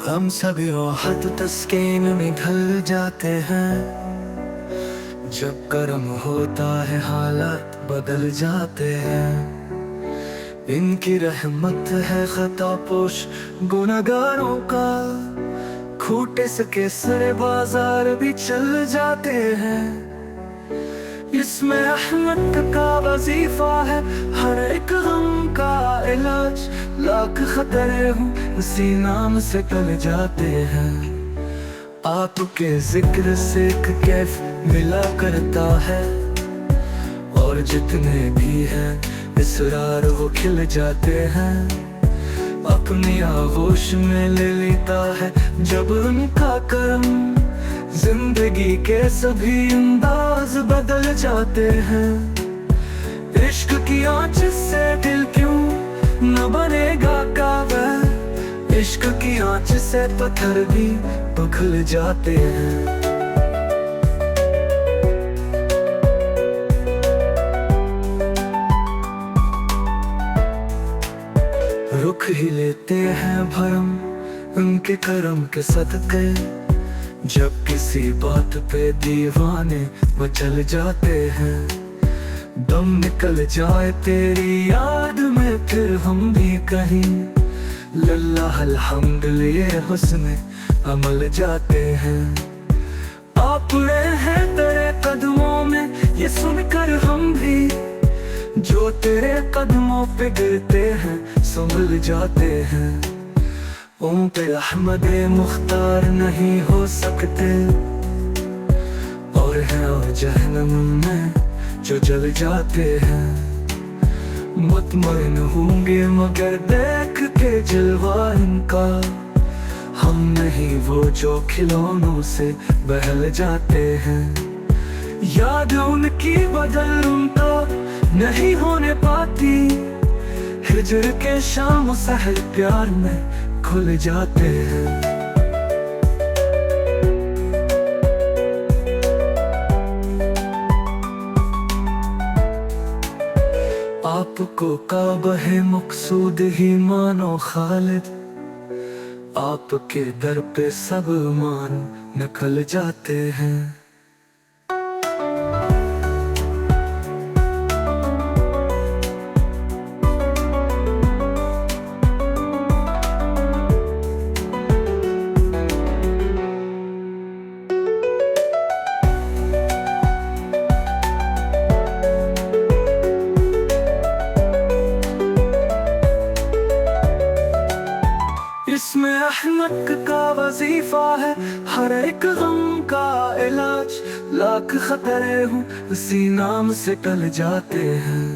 हम सभी राहत तस्कीन में ढल जाते हैं। जब कर्म होता है हालात बदल जाते हैं। इनकी रहमत है खता पोश गुनहगारों का, खूटे से केसरे बाजार भी चल जाते हैं। इसमें रहमत का वजीफा है, हर एक गम का इलाज। लाख खतरे हूँ उसी नाम से टल जाते हैं। आपके जिक्र से एक कैफ मिला करता है, और जितने भी हैं इसरार वो खिल जाते हैं। अपनी आगोश में ले लेता है जब उनका करम, जिंदगी के सभी अंदाज बदल जाते हैं। इश्क की आँच से दिल क्यों न बनेगा काबा, इश्क की आँच से पत्थर भी पिघल जाते हैं। रुख ही लेते हैं भरम उनके करम के सदके, जब किसी बात पे दीवाने मचल जाते हैं। दम निकल जाए तेरी याद में फिर हम भी कहीं, लल्लाह अल्हम्द लिए हुस्न अमल जाते हैं। आप रहे हैं तेरे कदमों में ये सुनकर हम भी, जो तेरे कदमों पे गिरते हैं संभल जाते हैं। उन पे अहमद मुख्तार नहीं हो सकते, और है और जहन्नम में जो जल जाते हैं। मुतमईन होंगे मगर देख के जलवा इनका, हम नहीं वो जो खिलौनों से बहल जाते हैं। याद उनकी बदल उनका नहीं होने पाती, हिजर के शाम सहर प्यार में खुल जाते हैं। आपको काबा है मकसूद ही मानो खालिद, आपके दर पे सब मान निकल जाते हैं। इसमें अहमद का वजीफा है, हर एक गम का इलाज। लाख खतरे हूँ उसी नाम से टल जाते हैं।